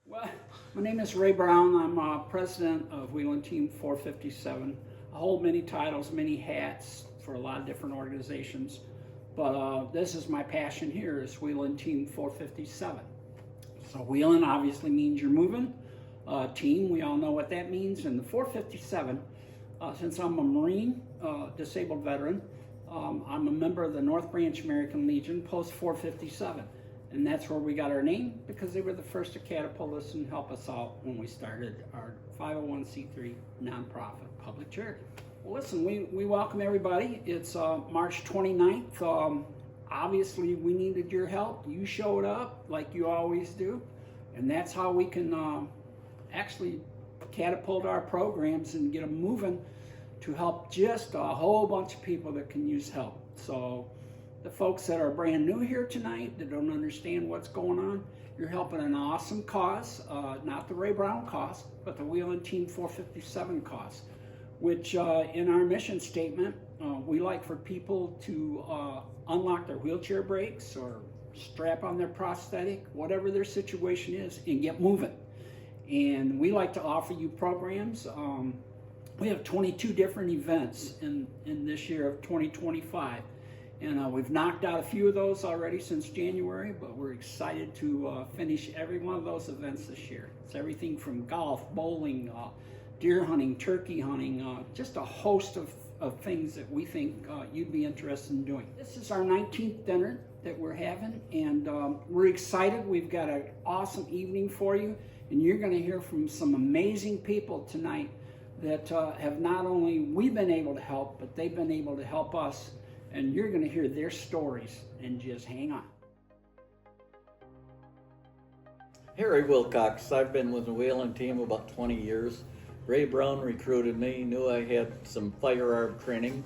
Well, my name is Ray Brown. I'm president of Wheeling Team 457. I hold many titles, many hats for a lot of different organizations, but this is my passion here is Wheeling Team 457. So Wheeling obviously means you're moving. Team, we all know what that means. And the 457, since I'm a Marine, disabled veteran, I'm a member of the North Branch American Legion, Post 457. And that's where we got our name because they were the first to catapult us and help us out when we started our 501c3 nonprofit public charity. Well, listen, we welcome everybody. It's March 29th. Obviously, we needed your help. You showed up like you always do. And that's how we can actually catapult our programs and get them moving to help just a whole bunch of people that can use help. So the folks that are brand new here tonight that don't understand what's going on, you're helping an awesome cause, not the Ray Brown cause, but the Wheeling Team 457 cause, which in our mission statement, we like for people to unlock their wheelchair brakes or strap on their prosthetic, whatever their situation is, and get moving. And we like to offer you programs. We have 22 different events in this year of 2025. And we've knocked out a few of those already since January, but we're excited to finish every one of those events this year. It's everything from golf, bowling, deer hunting, turkey hunting, just a host of things that we think you'd be interested in doing. This is our 19th dinner that we're having, and we're excited. We've got an awesome evening for you, and you're going to hear from some amazing people tonight that have not only we've been able to help, but they've been able to help us. And you're going to hear their stories, and just hang on. Harry Wilcox. I've been with the Wheeling Team about 20 years. Ray Brown recruited me, knew I had some firearm training,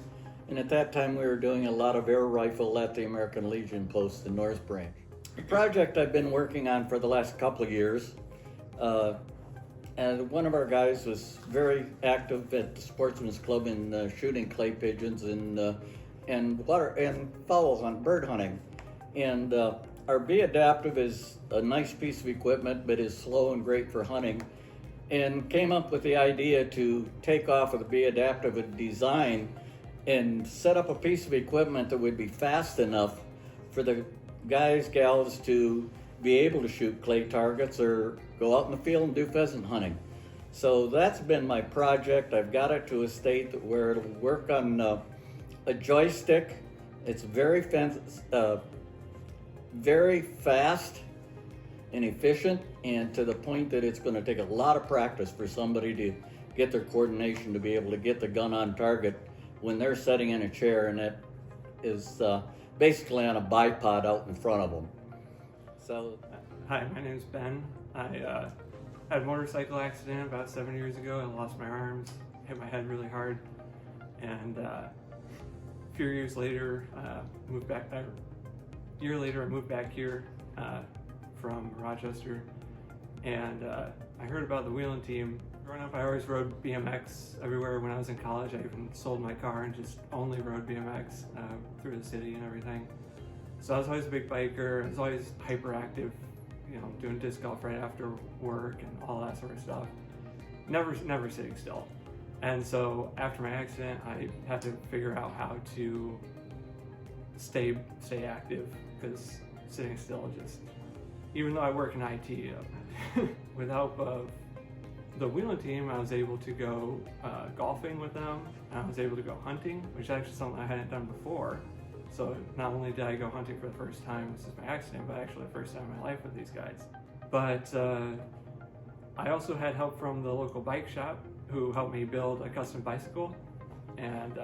and at that time we were doing a lot of air rifle at the American Legion post in North Branch. A project I've been working on for the last couple of years, and one of our guys was very active at the Sportsman's Club in shooting clay pigeons and fowls on bird hunting. And our Be Adaptive is a nice piece of equipment, but is slow and great for hunting. And came up with the idea to take off of the Be Adaptive design and set up a piece of equipment that would be fast enough for the guys, gals to be able to shoot clay targets or go out in the field and do pheasant hunting. So that's been my project. I've got it to a state where it'll work on a joystick. It's very fast and efficient, and to the point that it's going to take a lot of practice for somebody to get their coordination to be able to get the gun on target when they're sitting in a chair and it is basically on a bipod out in front of them. So, hi, my name's Ben. I had a motorcycle accident about 7 years ago. I lost my arms, hit my head really hard, and a few years later, moved back. A year later, I moved back here from Rochester, and I heard about the Wheeling Team. Growing up, I always rode BMX everywhere. When I was in college, I even sold my car and just only rode BMX through the city and everything. So I was always a big biker. I was always hyperactive, doing disc golf right after work and all that sort of stuff. Never sitting still. And so after my accident, I had to figure out how to stay active, because sitting still just, even though I work in IT, with help of the Wheeling Team, I was able to go golfing with them. I was able to go hunting, which is actually something I hadn't done before. So not only did I go hunting for the first time since my accident, but actually the first time in my life with these guys. But I also had help from the local bike shop, who helped me build a custom bicycle, and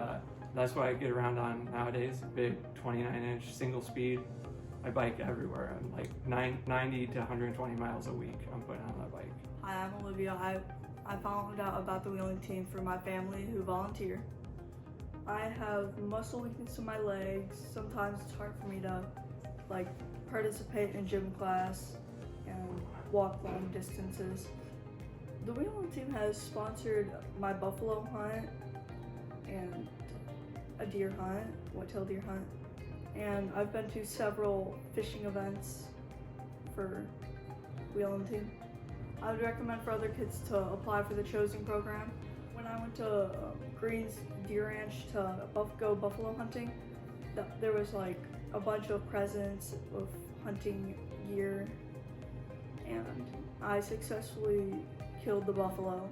that's what I get around on nowadays, a big 29-inch single speed. I bike everywhere. I'm like 90 to 120 miles a week I'm putting on my bike. Hi, I'm Olivia. I found out about the Wheeling Team from my family who volunteer. I have muscle weakness in my legs. Sometimes it's hard for me to participate in gym class and walk long distances. The Wheeling Team has sponsored my buffalo hunt and a deer hunt, whitetail deer hunt, and I've been to several fishing events for Wheeling Team. I would recommend for other kids to apply for the Chosen program. When I went to Green's Deer Ranch to go buffalo hunting, there was like a bunch of presents of hunting gear, and I successfully killed the buffalo.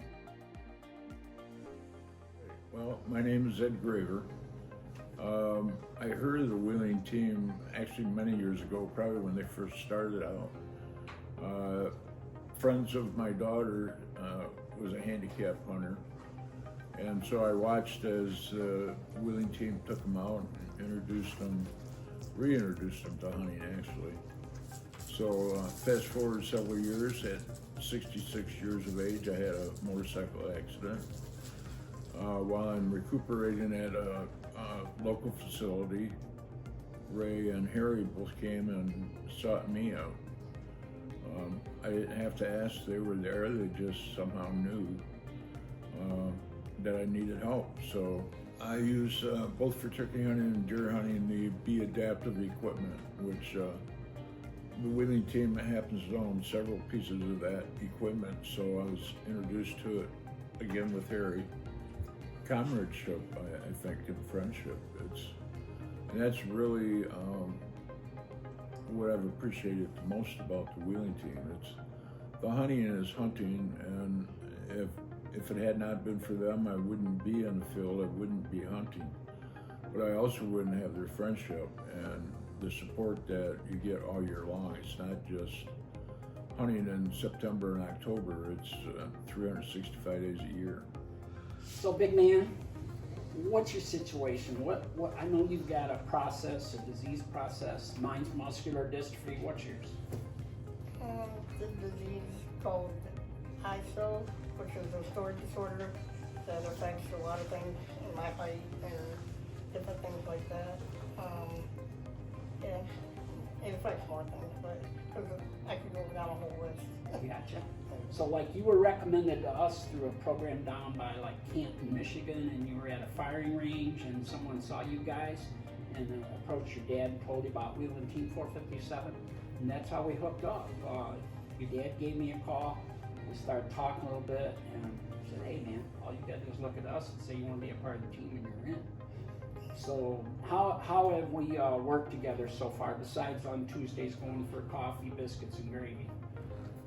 Well, my name is Ed Graver. I heard of the Wheeling team actually many years ago, probably when they first started out. Friends of my daughter was a handicap hunter, and so I watched as the Wheeling team took them out and reintroduced them to hunting actually. So fast forward several years, at 66 years of age, I had a motorcycle accident. While I'm recuperating at a local facility, Ray and Harry both came and sought me out. I didn't have to ask, they were there, they just somehow knew that I needed help. So I use, both for turkey hunting and deer hunting, the Be Adaptive equipment, which the Wheeling team happens to own several pieces of that equipment, so I was introduced to it again with Harry. Comradeship, I think, and friendship. And that's really what I've appreciated the most about the Wheeling team. It's the hunting is hunting, and if it had not been for them, I wouldn't be in the field, I wouldn't be hunting. But I also wouldn't have their friendship and the support that you get all year long. It's not just hunting in September and October, it's 365 days a year. So, big man, what's your situation? What? I know you've got a process, a disease process. Mine's muscular dystrophy. What's yours? The disease called ISO, which is a storage disorder that affects a lot of things in my height and different things like that. Yeah, it affects more things, but I could go down a whole list. Gotcha. So, like, you were recommended to us through a program down by like Canton, Michigan, and you were at a firing range, and someone saw you guys and approached your dad and told you about Wheeling Team 457, and that's how we hooked up. Your dad gave me a call. We started talking a little bit, and said, "Hey, man, all you gotta do is look at us and say you want to be a part of the team, and you're in." So, how have we worked together so far? Besides on Tuesdays going for coffee, biscuits, and gravy.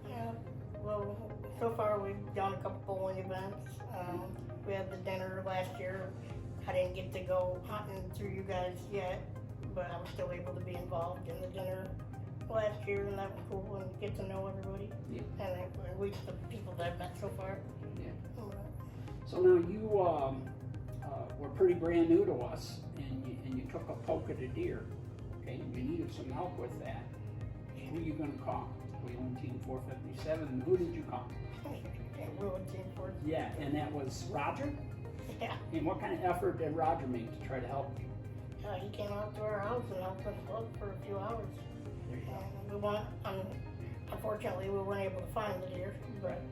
Yeah, well, so far we've done a couple bowling events. We had the dinner last year. I didn't get to go hunting through you guys yet, but I was still able to be involved in the dinner last year, and that was cool, and get to know everybody. Yeah. And at least the people that I've met so far. Yeah. So now you were pretty brand new to us, and you took a poke at a deer, okay? And you needed some help with that. Who are you going to call? Wheeling Team 457. And who did you call? Wheeling Team 4. Yeah, and that was Roger. Yeah. And what kind of effort did Roger make to try to help you? He came out to our house and helped us look for a few hours. There you go. We weren't, unfortunately, we weren't able to find the deer, but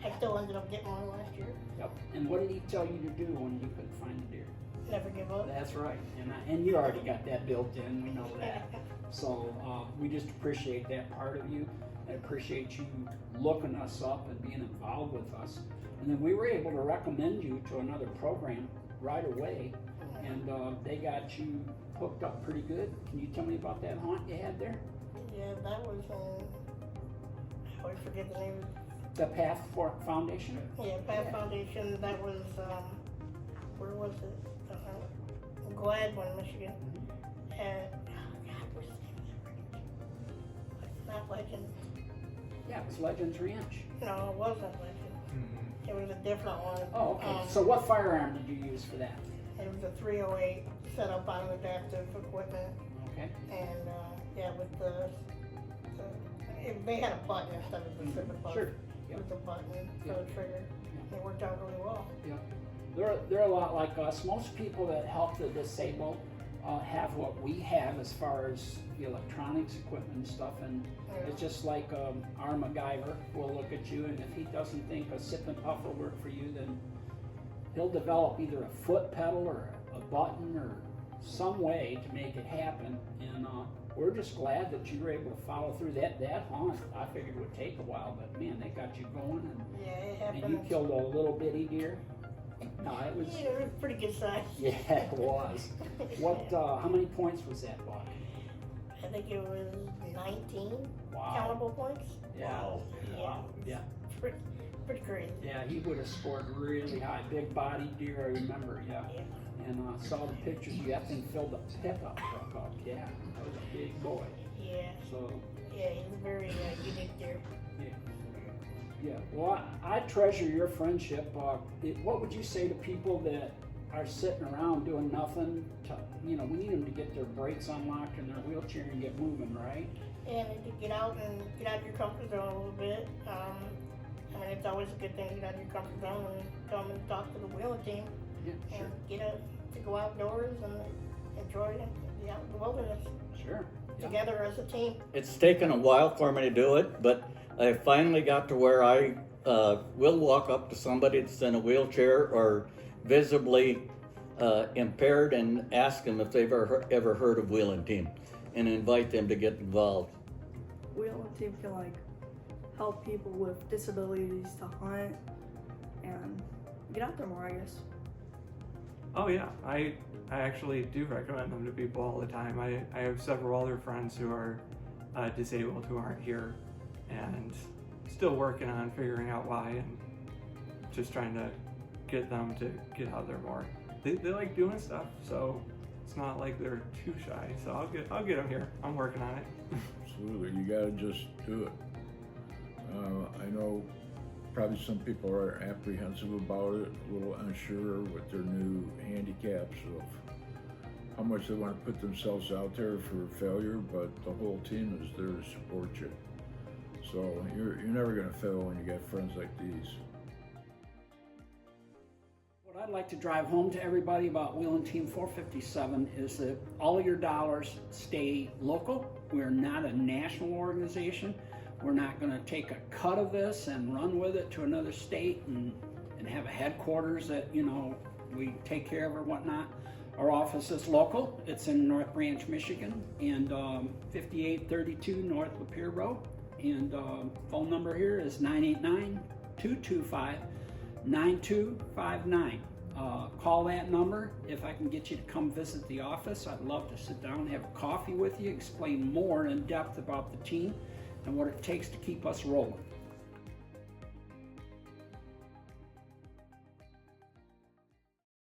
I still ended up getting one last year. Yep. And what did he tell you to do when you couldn't find the deer? Never give up. That's right. And you already got that built in. We know that. So we just appreciate that part of you. I appreciate you looking us up and being involved with us. And then we were able to recommend you to another program right away, and they got you hooked up pretty good. Can you tell me about that hunt you had there? Yeah, that was, I always forget the name. The Path Foundation? Yeah, Path Foundation. That was, where was it? Gladwin, Michigan. And, what's the name of that ranch? It's not Legend. Yeah, it was Legends Ranch. No, it wasn't Legend. It was a different one. Oh, okay. So what firearm did you use for that? It was a 308 set up on adaptive equipment, Okay. and yeah, with they had a button instead of the zipper button. Sure. Yep. With the button for Yep. the trigger. It worked out really well. Yeah. They're a lot like us. Most people that help the disabled have what we have as far as the electronics equipment and stuff, and it's just like our MacGyver will look at you, and if he doesn't think a sip and puff will work for you, then he'll develop either a foot pedal or a button or some way to make it happen, and we're just glad that you were able to follow through that hunt. I figured it would take a while, but man, they got you going, Yeah, it and you happened. killed a little bitty deer. No, it was, Yeah, it was pretty good size. yeah, it was. What, how many points was that buck? I think it was 19 Wow. countable points. Yeah. Wow. Yeah. Pretty crazy. Yeah, he would have scored really high. Big body deer, I remember, yeah. Yeah. And saw the pictures, that thing filled a pickup truck up. Yeah, that was a big boy. Yeah. So, Yeah, he's a very unique deer. yeah. Well, I treasure your friendship. What would you say to people that are sitting around doing nothing? We need them to get their brakes unlocked in their wheelchair and get moving, right? And to get out of your comfort zone a little bit. I mean, it's always a good thing to get out of your comfort zone and come and talk to the wheeling team Yeah, and to go outdoors and enjoy the wilderness sure. Yeah. together as a team. It's taken a while for me to do it, but I finally got to where I will walk up to somebody that's in a wheelchair or visibly impaired and ask them if they've ever heard of Wheeling Team and invite them to get involved. Wheeling Team can help people with disabilities to hunt and get out there more, I guess. Oh yeah, I actually do recommend them to people all the time. I have several other friends who are disabled who aren't here and still working on figuring out why and just trying to get them to get out there more. They like doing stuff, so it's not like they're too shy. So I'll get them here. I'm working on it. Absolutely, you gotta just do it. I know probably some people are apprehensive about it, a little unsure with their new handicaps of how much they want to put themselves out there for failure, but the whole team is there to support you. So you're never gonna fail when you got friends like these. What I'd like to drive home to everybody about Wheeling Team 457 is that all of your dollars stay local. We're not a national organization. We're not going to take a cut of this and run with it to another state and have a headquarters that, we take care of or whatnot. Our office is local. It's in North Branch, Michigan, and 5832 North Lapeer Road. And phone number here is 989-225-9259. Call that number. If I can get you to come visit the office, I'd love to sit down and have a coffee with you, explain more in depth about the team and what it takes to keep us rolling.